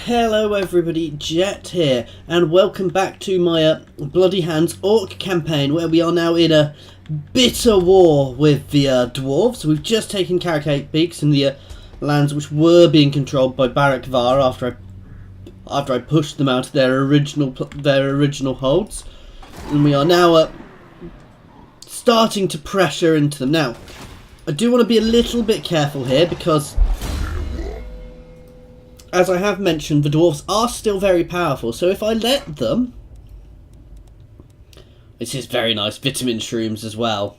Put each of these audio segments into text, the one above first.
Hello everybody, Jet here, and welcome back to my Bloody Handz Orc campaign, where we are now in a bitter war with the dwarves. We've just taken Caracate Peaks and the lands which were being controlled by Barak Var after I pushed them out of their original holds, and we are now starting to pressure into them. Now, I do want to be a little bit careful here because, as I have mentioned, the dwarves are still very powerful, so if I let them... This is very nice, vitamin shrooms as well.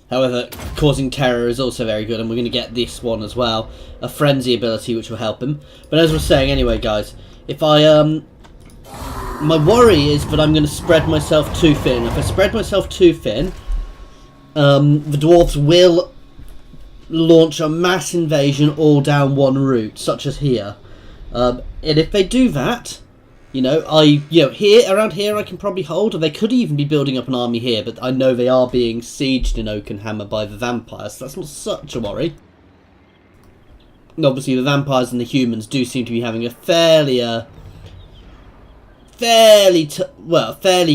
However, causing terror is also very good, and we're going to get this one as well. A frenzy ability which will help him. But as we're saying anyway, guys, if I... my worry is that I'm going to spread myself too thin. If I spread myself too thin, the dwarves will launch a mass invasion all down one route, such as here. And if they do that, around here I can probably hold, or they could even be building up an army here, but I know they are being sieged in Oakenhammer by the vampires, so that's not such a worry. And obviously the vampires and the humans do seem to be having a fairly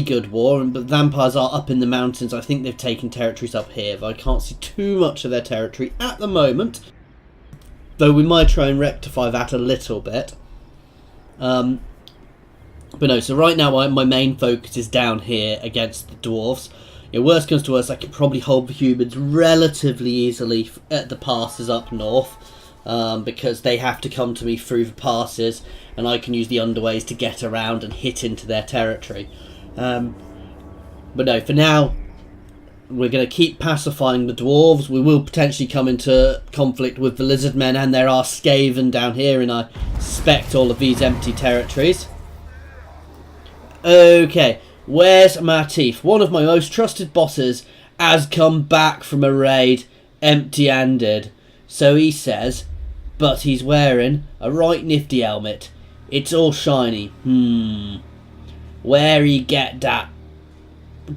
good war, but vampires are up in the mountains. I think they've taken territories up here, but I can't see too much of their territory at the moment, though we might try and rectify that a little bit. But no, so right now my main focus is down here against the dwarves. Worst comes to worst, I can probably hold the humans relatively easily at the passes up north, because they have to come to me through the passes, and I can use the underways to get around and hit into their territory. But no, for now, we're going to keep pacifying the dwarves. We will potentially come into conflict with the lizard men, and there are Skaven down here, and I suspect all of these empty territories. Okay, where's Matif? One of my most trusted bosses has come back from a raid empty-handed. So he says, but he's wearing a right nifty helmet. It's all shiny. Where he get that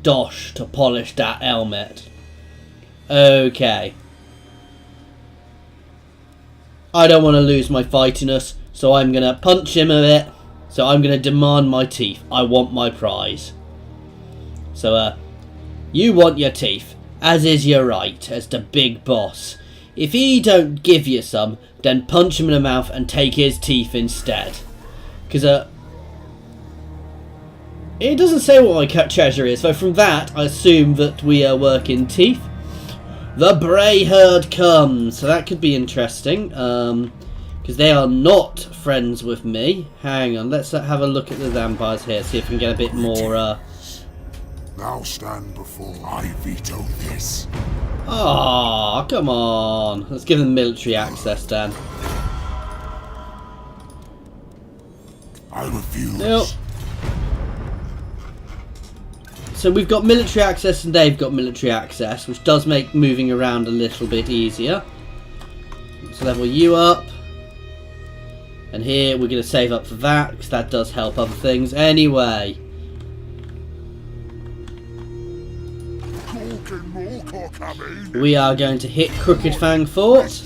dosh to polish that helmet? Okay. I don't want to lose my fightiness, so I'm going to punch him a bit. So I'm going to demand my teeth. I want my prize. So, you want your teeth, as is your right, as the big boss. If he don't give you some, then punch him in the mouth and take his teeth instead. Because, it doesn't say what my treasure is, so from that, I assume that we are working teeth. The Bray Herd comes, so that could be interesting, because they are not friends with me. Hang on, let's have a look at the vampires here, see if we can get a bit more, Now stand before I veto this. Ah, come on. Let's give them military access, Dan. I refuse. Nope. So we've got military access and they've got military access, which does make moving around a little bit easier. Let's level you up. And here we're going to save up for that, because that does help other things anyway. We are going to hit Crooked Fang Fort.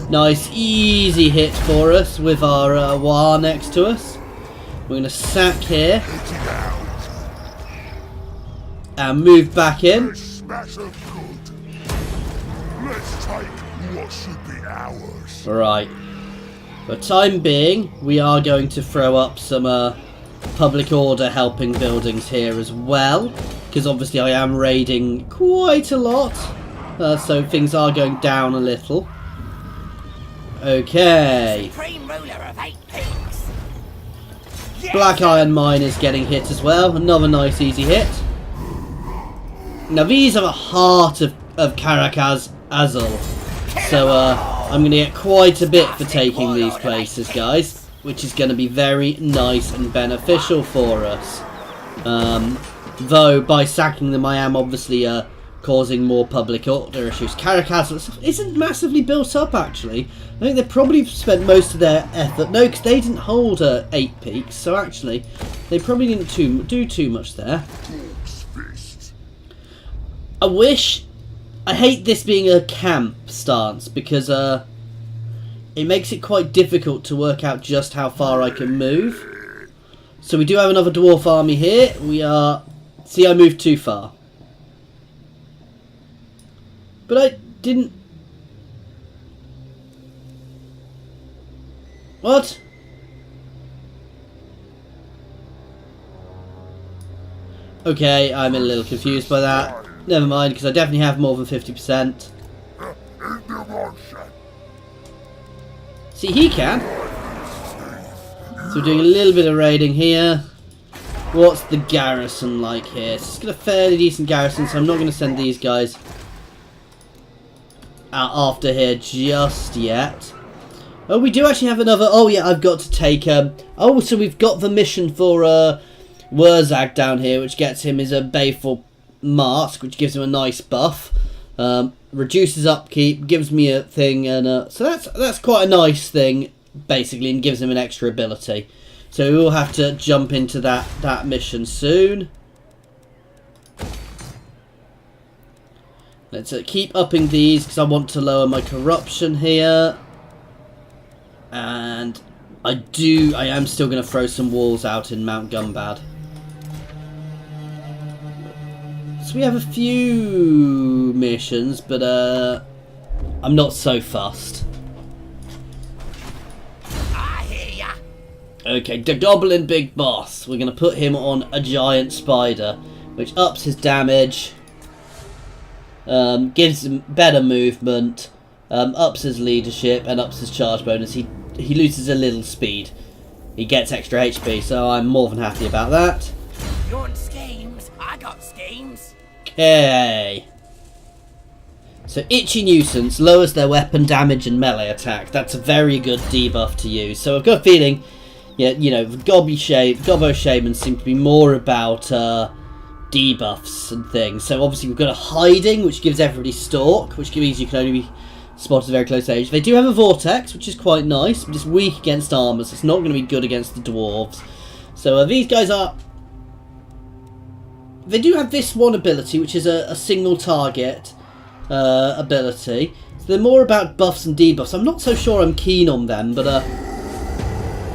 Nice easy hit for us with our War next to us. We're going to sack here and move back in. Let's take what should be ours. Right. For the time being, we are going to throw up some public order helping buildings here as well, because obviously I am raiding quite a lot, so things are going down a little. Okay. Black Iron Mine is getting hit as well. Another nice easy hit. Now these are the heart of Karak Azul, so I'm going to get quite a bit for taking these places, guys, which is going to be very nice and beneficial for us. Though by sacking them I am obviously causing more public order issues. Karak Azul isn't massively built up, actually. I think they probably spent most of their effort. No, because they didn't hold 8 peaks, so actually they probably didn't do too much there. I hate this being a camp stance, because it makes it quite difficult to work out just how far I can move. So we do have another dwarf army here. We are... See, I moved too far. But I didn't... What? Okay, I'm a little confused by that. Never mind, because I definitely have more than 50%. See, he can. So we're doing a little bit of raiding here. What's the garrison like here? It's got a fairly decent garrison, so I'm not going to send these guys out after here just yet. Oh, we do actually have another... Oh, yeah, I've got to take... Oh, so we've got the mission for Wurrzag down here, which gets him his Baleful Mask, which gives him a nice buff. Reduces upkeep, gives me a thing, and so that's quite a nice thing, basically, and gives him an extra ability. So we will have to jump into that mission soon. Let's keep upping these, because I want to lower my corruption here. And I am still going to throw some walls out in Mount Gumbad. So we have a few missions, but I'm not so fussed. I hear ya. Okay, the Goblin Big Boss. We're going to put him on a giant spider, which ups his damage, gives him better movement, ups his leadership, and ups his charge bonus. He loses a little speed. He gets extra HP, so I'm more than happy about that. You want schemes? I got schemes. Okay. So Itchy Nuisance lowers their weapon damage and melee attack. That's a very good debuff to use. So I've got a feeling, yeah, you know, the Gobbo Shamans seem to be more about debuffs and things. So obviously we've got a Hiding, which gives everybody Stalk, which means you can only be spotted at very close age. They do have a Vortex, which is quite nice, but it's weak against armor, so it's not going to be good against the dwarves. So these guys are... They do have this one ability, which is a single target ability. So they're more about buffs and debuffs. I'm not so sure I'm keen on them, but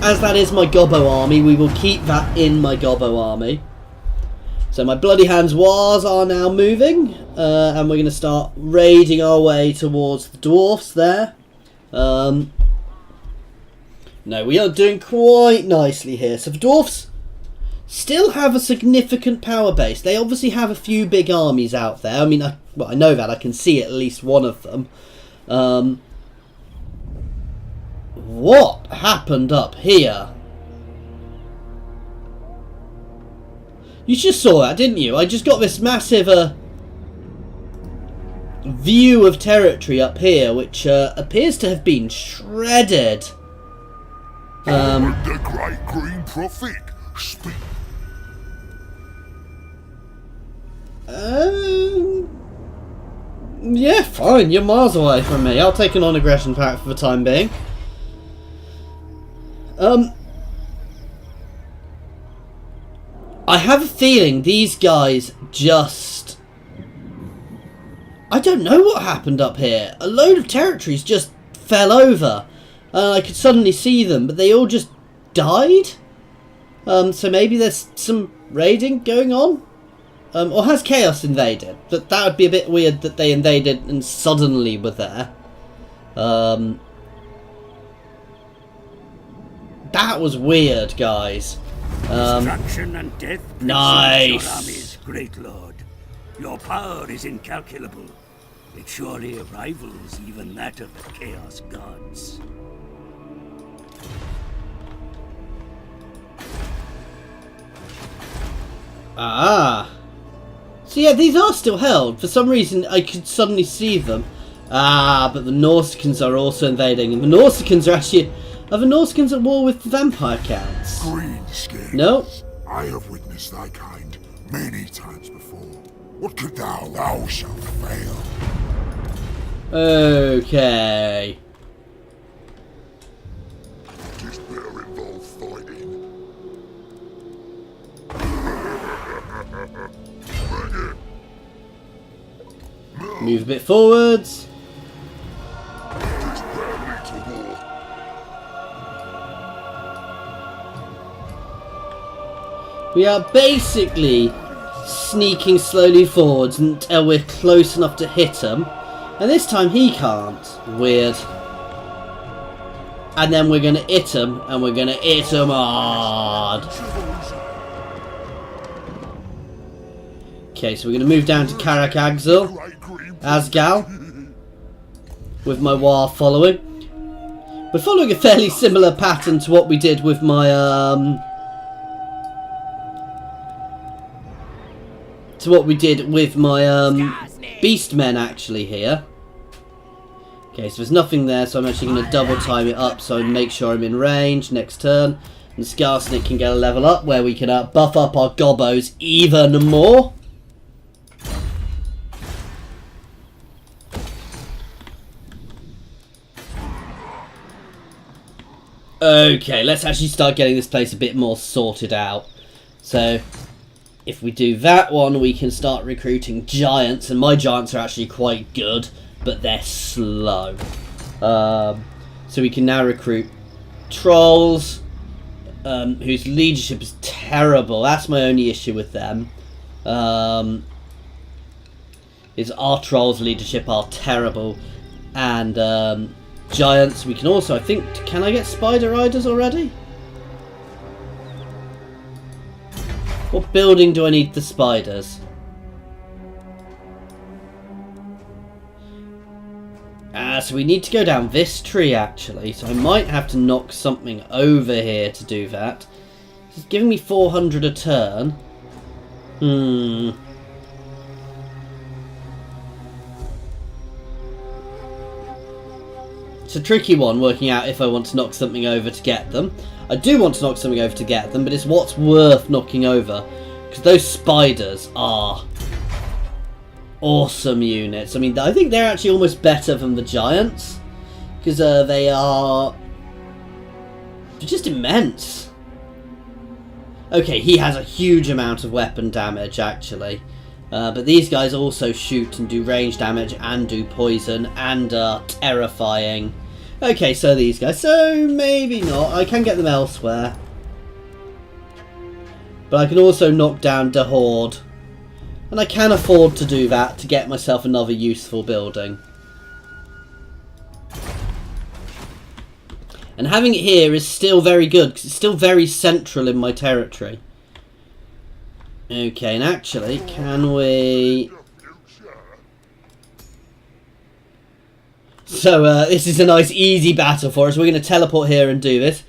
as that is my Gobbo army, we will keep that in my Gobbo army. So my Bloody Hands Wars are now moving, and we're going to start raiding our way towards the dwarfs there. No, we are doing quite nicely here. So the dwarfs still have a significant power base. They obviously have a few big armies out there. I mean, I know that. I can see at least one of them. What happened up here? You just saw that, didn't you? I just got this massive view of territory up here, which appears to have been shredded. The great green prophet speak. Yeah, fine. You're miles away from me. I'll take a non-aggression pact for the time being. I have a feeling these guys just... I don't know what happened up here. A load of territories just fell over. I could suddenly see them, but they all just died? So maybe there's some raiding going on? Or has Chaos invaded? That would be a bit weird that they invaded and suddenly were there. That was weird, guys. Destruction and death. Nice. Your armies, great lord. Your power is incalculable. It surely rivals even that of the Chaos Gods. Ah. So yeah, these are still held. For some reason, I could suddenly see them. Ah, but the Norsicans are also invading. And the Norsicans are actually... Are the Norsicans at war with the vampire counts? Greenskin. No. I have witnessed thy kind many times before. What could thou? Thou shalt fail. Okay. Tis better involve fighting. Bring it. Move a bit forwards. Tis barely to war. We are basically sneaking slowly forwards until we're close enough to hit him. And this time he can't. Weird. And then we're going to hit him, and we're going to hit him hard. Okay, so we're going to move down to Karak Asgal, with my War following. We're following a fairly similar pattern to what we did with my, Beastmen actually here. Okay, so there's nothing there, so I'm actually going to double time it up so I make sure I'm in range next turn. And Skarsnik can get a level up where we can buff up our gobbos even more. Okay, let's actually start getting this place a bit more sorted out. So, if we do that one, we can start recruiting giants, and my giants are actually quite good, but they're slow. So we can now recruit trolls, whose leadership is terrible. That's my only issue with them. Is our trolls' leadership are terrible, and giants. We can also, I think, can I get spider riders already? What building do I need the spiders? So we need to go down this tree actually, so I might have to knock something over here to do that. It's giving me 400 a turn. It's a tricky one working out if I want to knock something over to get them. I do want to knock something over to get them, but it's what's worth knocking over. Because those spiders are awesome units. I mean, I think they're actually almost better than the giants. Because they're just immense. Okay, he has a huge amount of weapon damage, actually. But these guys also shoot and do range damage and do poison and are terrifying. Okay, so these guys. So maybe not. I can get them elsewhere. But I can also knock down the Horde. And I can afford to do that to get myself another useful building. And having it here is still very good, because it's still very central in my territory. Okay, and actually, can we... So, this is a nice easy battle for us. We're going to teleport here and do this.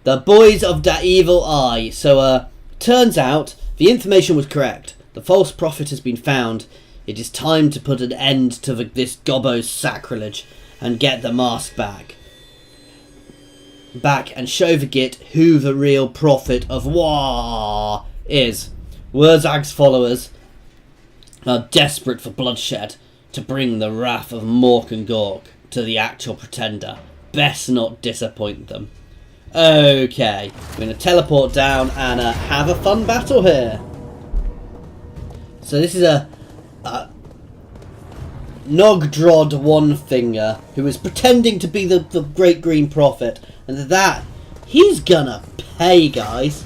The Boys of the Evil Eye. So, turns out, the information was correct. The false prophet has been found. It is time to put an end to this gobbo's sacrilege and get the mask back. And show the Git who the real prophet of War is. Wurrzag's followers are desperate for bloodshed to bring the wrath of Mork and Gork to the actual pretender. Best not disappoint them. Okay, we're going to teleport down and have a fun battle here. So this is a Nogdrod One Finger who is pretending to be the Great Green Prophet, and that he's gonna pay, guys.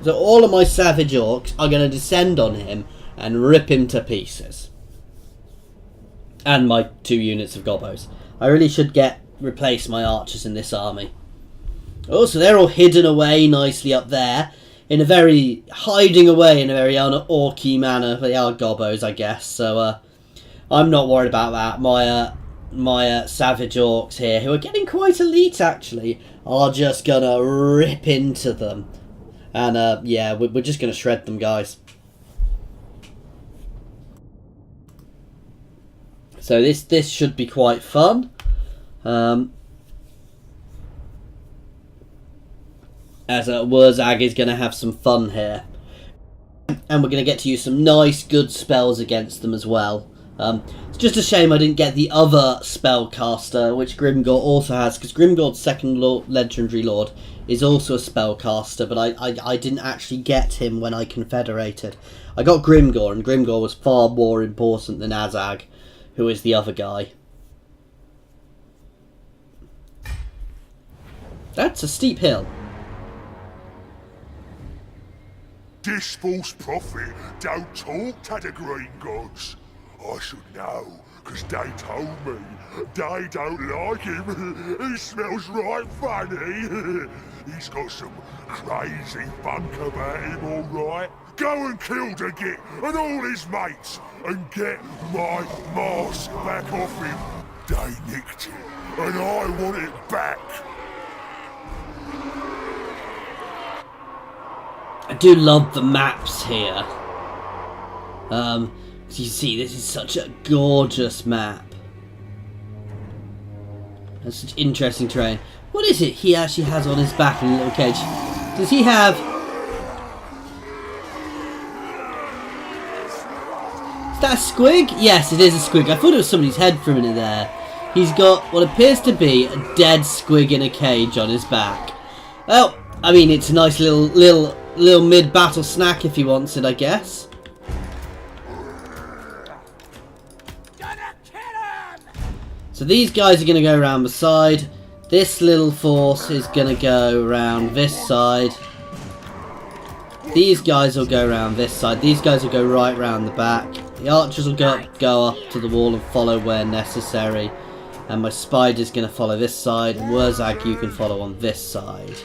So all of my savage orcs are gonna descend on him and rip him to pieces. And my 2 units of gobbos. I really should replace my archers in this army. Oh, so they're all hidden away nicely up there. Hiding away in a very orky manner. They are gobbos, I guess. So, I'm not worried about that. My savage orcs here, who are getting quite elite actually, are just gonna rip into them. And, yeah, we're just gonna shred them, guys. So this should be quite fun. As Wurrzag is going to have some fun here. And we're going to get to use some nice, good spells against them as well. It's just a shame I didn't get the other spellcaster, which Grimgor also has, because Grimgor's second legendary lord is also a spellcaster, but I didn't actually get him when I confederated. I got Grimgor, and Grimgor was far more important than Azag, who is the other guy. That's a steep hill. This false prophet don't talk to the green gods. I should know, 'cause they told me they don't like him. He smells right funny. He's got some crazy funk about him, alright. Go and kill the Git and all his mates and get my mask back off him. They nicked it and I want it back. I do love the maps here. You see, this is such a gorgeous map. That's such interesting terrain. What is it he actually has on his back in a little cage? Does he have... Is that a squig? Yes, it is a squig. I thought it was somebody's head for a minute there. He's got what appears to be a dead squig in a cage on his back. Well, I mean, it's a nice little mid-battle snack if he wants it, I guess. So these guys are going to go around the side. This little force is going to go around this side. These guys will go around this side. These guys will go right round the back. The archers will go up to the wall and follow where necessary. And my spider's going to follow this side. And Wurrzag, you can follow on this side.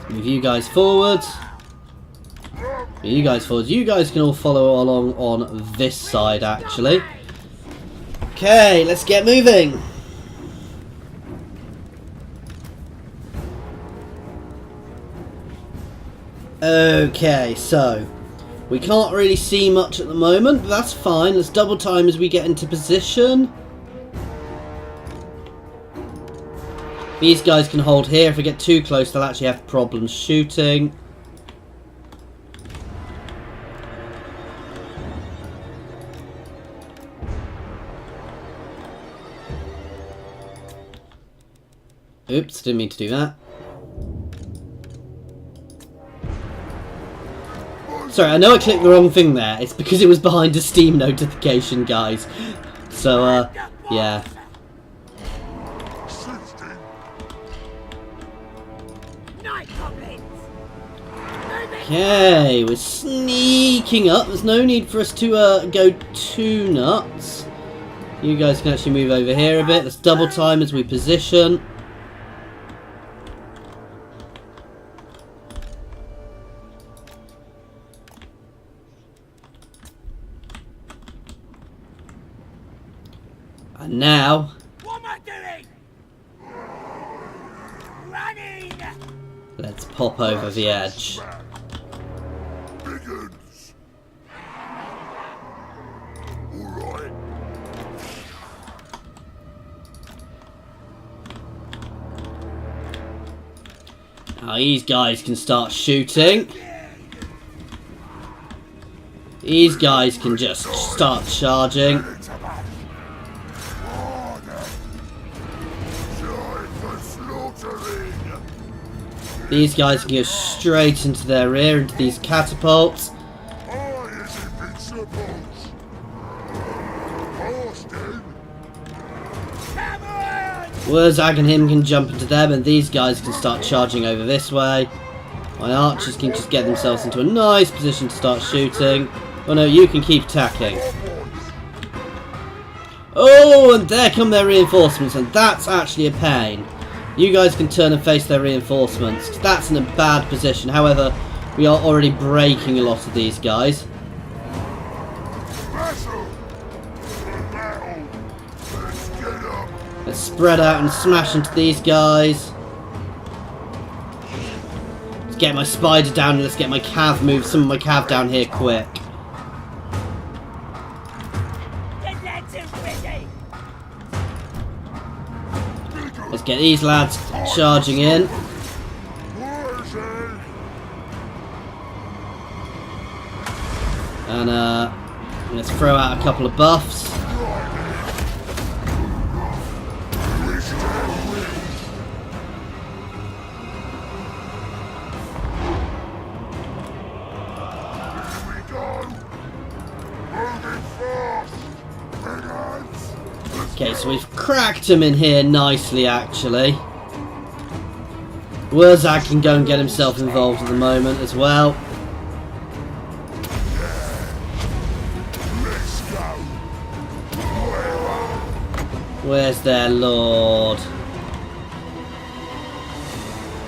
Move you guys forwards. You guys forwards. You guys can all follow along on this side, actually. Okay, let's get moving. Okay, so we can't really see much at the moment, but that's fine. Let's double time as we get into position. These guys can hold here. If we get too close, they'll actually have problems shooting. Oops, didn't mean to do that. Sorry, I know I clicked the wrong thing there. It's because it was behind a Steam notification, guys. So, yeah. Okay, we're sneaking up. There's no need for us to go too nuts. You guys can actually move over here a bit. Let's double time as we position. And now... What am I doing? Running! Let's pop over the edge. Alright. Now these guys can start shooting. These guys can just start charging. These guys can go straight into their rear, into these catapults. Wurrzag and him can jump into them, and these guys can start charging over this way. My archers can just get themselves into a nice position to start shooting. Oh no, you can keep attacking. Oh, and there come their reinforcements, and that's actually a pain. You guys can turn and face their reinforcements, 'cause that's in a bad position. However, we are already breaking a lot of these guys. Let's spread out and smash into these guys. Let's get my spider down and let's get my cav moved. Some of my cav down here quick. Let's get these lads charging in. And let's throw out a couple of buffs. Okay, so we've cracked him in here nicely, actually. Wurrzag can go and get himself involved at the moment as well. Where's their lord?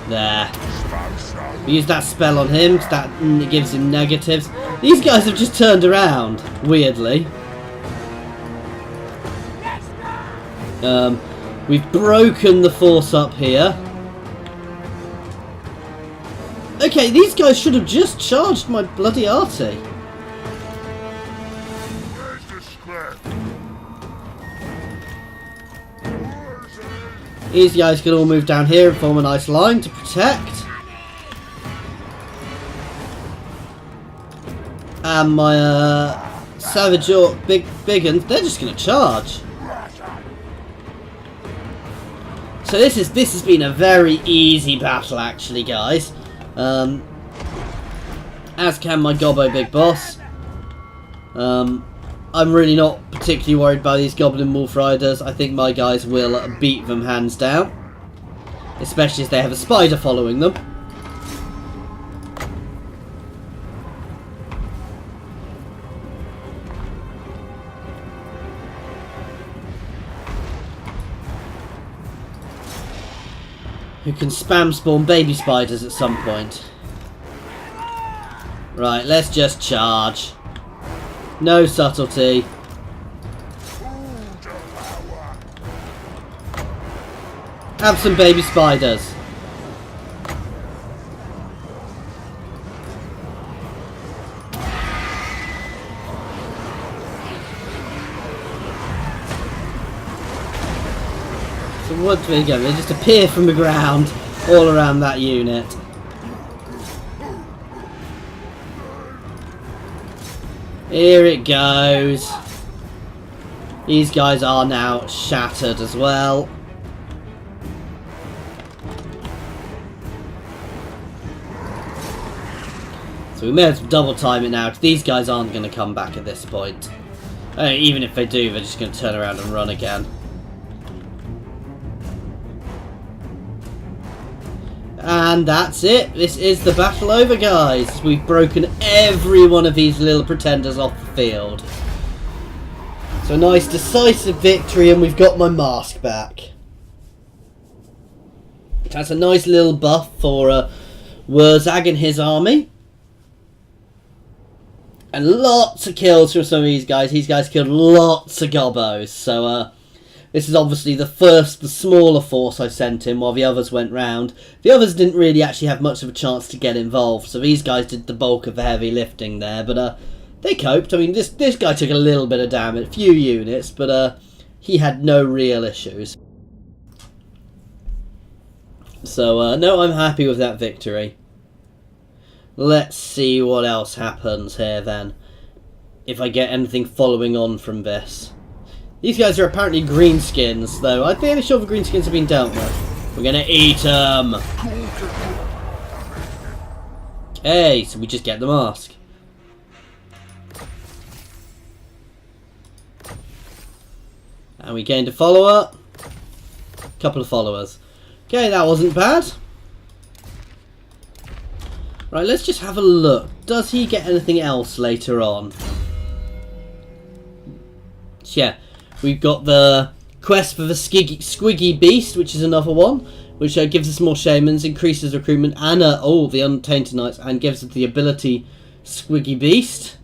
There. We use that spell on him because that gives him negatives. These guys have just turned around, weirdly. We've broken the force up here. Okay, these guys should have just charged my bloody arty. Where's the scrap? These guys can all move down here and form a nice line to protect. And my Savage Orc big uns, they're just going to charge. So this has been a very easy battle, actually, guys. As can my Gobbo Big Boss. I'm really not particularly worried by these Goblin Wolf Riders. I think my guys will beat them hands down. Especially as they have a spider following them. Who can spam spawn baby spiders at some point. Right, let's just charge. No subtlety. Have some baby spiders. So what do we go? They just appear from the ground all around that unit. Here it goes. These guys are now shattered as well. So we may have to double time it now, because these guys aren't going to come back at this point. Even if they do, they're just going to turn around and run again. And that's it. This is the battle over, guys. We've broken every one of these little pretenders off the field. So a nice decisive victory, and we've got my mask back. That's a nice little buff for Wurrzag and his army. And lots of kills from some of these guys. These guys killed lots of gobbos. So this is obviously the smaller force I sent in while the others went round. The others didn't really actually have much of a chance to get involved. So these guys did the bulk of the heavy lifting there. But they coped. I mean, this guy took a little bit of damage, a few units. But he had no real issues. So no, I'm happy with that victory. Let's see what else happens here then. If I get anything following on from this. These guys are apparently greenskins, though. I'm fairly sure the greenskins have been dealt with. We're gonna eat them. Okay, so we just get the mask. And we gained a follower. Couple of followers. Okay, that wasn't bad. Right, let's just have a look. Does he get anything else later on? Yeah, we've got the quest for the Squiggy Beast, which is another one, which gives us more shamans, increases recruitment, and the Untainted Knights, and gives us the ability Squiggly Beast,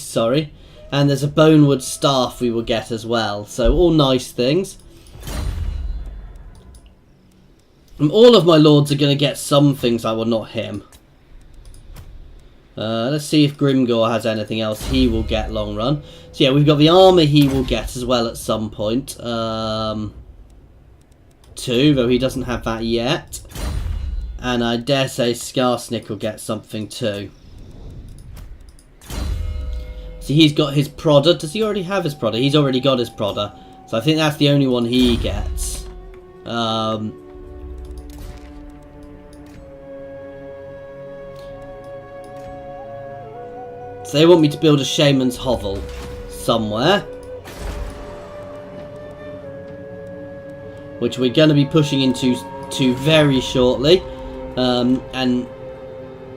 sorry. And there's a Bonewood Staff we will get as well. So all nice things. All of my lords are going to get some things, I will not him. Let's see if Grimgor has anything else he will get long run. So yeah, we've got the armor he will get as well at some point. 2, though he doesn't have that yet. And I dare say Skarsnik will get something too. See, he's got his Prodder. Does he already have his Prodder? He's already got his Prodder. So I think that's the only one he gets. So they want me to build a Shaman's Hovel somewhere. which we're going to be pushing into very shortly. And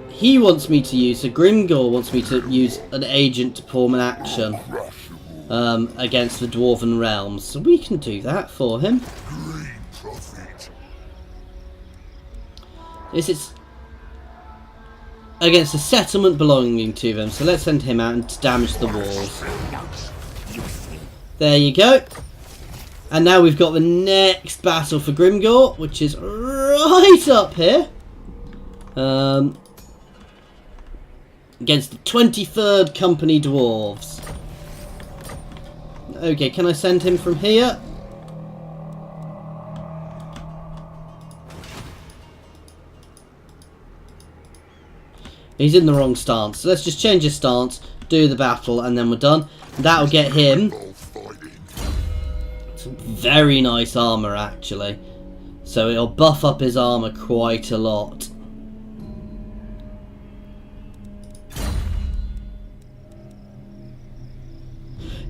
he wants me to use, so Grimgor wants me to use an agent to perform an action against the Dwarven Realms. So we can do that for him. This is against a settlement belonging to them, so let's send him out and to damage the walls. There you go. And now we've got the next battle for Grimgor, which is right up here. Against the 23rd Company Dwarves. Okay, can I send him from here? He's in the wrong stance. So let's just change his stance, do the battle, and then we're done. That'll get him some very nice armour, actually. So it'll buff up his armour quite a lot.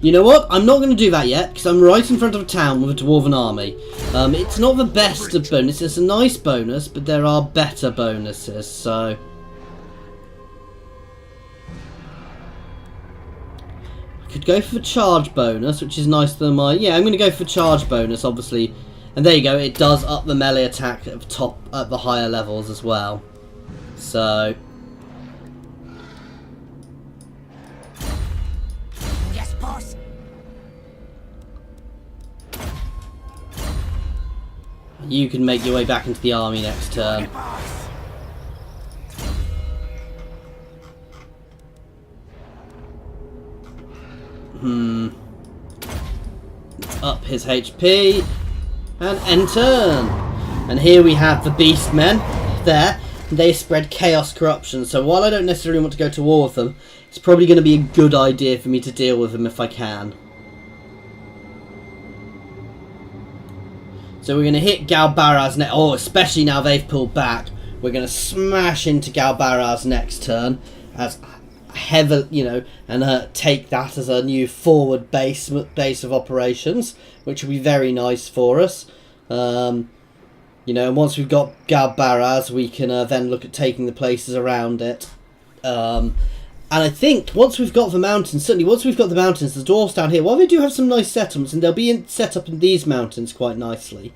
You know what? I'm not going to do that yet, because I'm right in front of a town with a Dwarven army. It's not the best of bonuses. It's a nice bonus, but there are better bonuses, so... could go for the charge bonus, which is nicer than my... yeah, I'm going to go for charge bonus, obviously. And there you go, it does up the melee attack at the higher levels as well. So... Yes, boss. you can make your way back into the army next turn. Up his HP and end turn. And here we have the Beastmen there. They spread chaos corruption, so while I don't necessarily want to go to war with them, it's probably going to be a good idea for me to deal with them if I can. So we're going to hit Galbaraz next. Oh, especially now they've pulled back. We're going to smash into Galbaraz next turn as heavy, you know, and take that as a new forward base of operations, which will be very nice for us. You know, and once we've got Galbaraz, we can then look at taking the places around it. And I think once we've got the mountains, certainly once we've got the mountains, the dwarves down here, while they do have some nice settlements, and they'll be set up in these mountains quite nicely,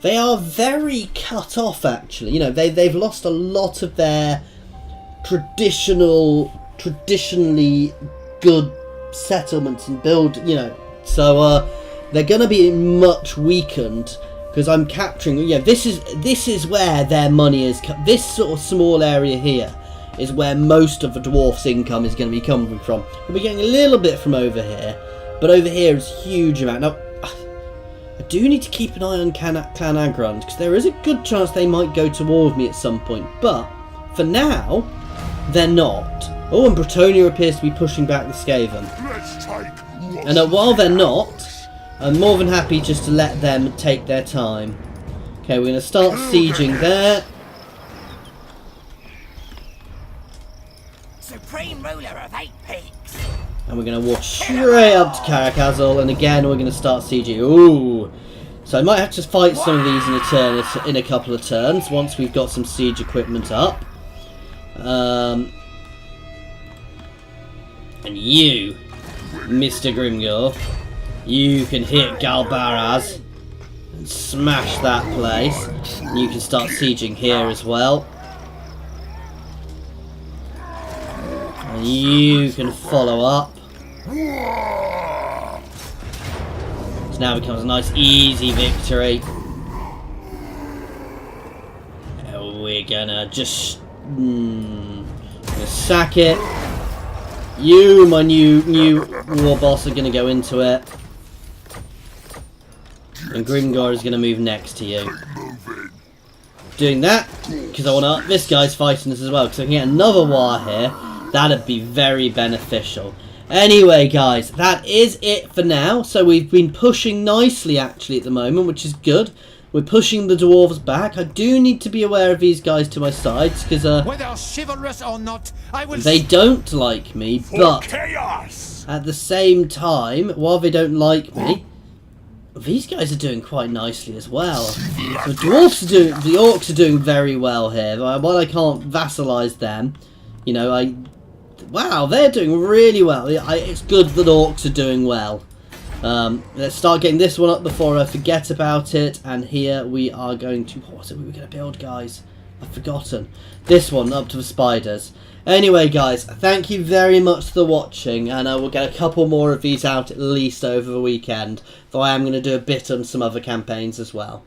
they are very cut off, actually. You know, they've lost a lot of their traditionally good settlements and build, you know, so they're going to be much weakened. Because I'm capturing, yeah, this is where their money is. This sort of small area here is where most of the dwarf's income is going to be coming from. We'll be getting a little bit from over here, but over here is a huge amount. Now, I do need to keep an eye on Clan Agrand, because there is a good chance they might go to war with me at some point. But for now, they're not. Oh, and Bretonia appears to be pushing back the Skaven. And while they're not, I'm more than happy just to let them take their time. Okay, we're going to start sieging there. Supreme ruler of 8 peaks. And we're going to walk straight up to Karakazal, and again we're going to start sieging. Ooh! So I might have to fight some of these in a couple of turns once we've got some siege equipment up. And you, Mr. Grimgor, you can hit Galbaraz and smash that place. And you can start sieging here as well. And you can follow up. So now it becomes a nice easy victory. And we're gonna just gonna sack it. You, my new war boss, are gonna go into it. And Grimgor is going to move next to you. Doing that because I want to... this guy's fighting us as well, because I can get another war here. That'd be very beneficial. Anyway, guys, that is it for now. So we've been pushing nicely, actually, at the moment, which is good. We're pushing the dwarves back. I do need to be aware of these guys to my sides, because whether chivalrous or not, I will... they don't like me, but chaos. at the same time, while they don't like me... These guys are doing quite nicely as well. The dwarfs are doing, the orcs are doing very well here. While I can't vassalise them, you know, wow, they're doing really well. It's good that orcs are doing well. Let's start getting this one up before I forget about it. And here we are going to... What was it we were going to build, guys? I've forgotten. This one, up to the spiders. Anyway, guys, thank you very much for watching. And I will get a couple more of these out at least over the weekend. Though I am going to do a bit on some other campaigns as well.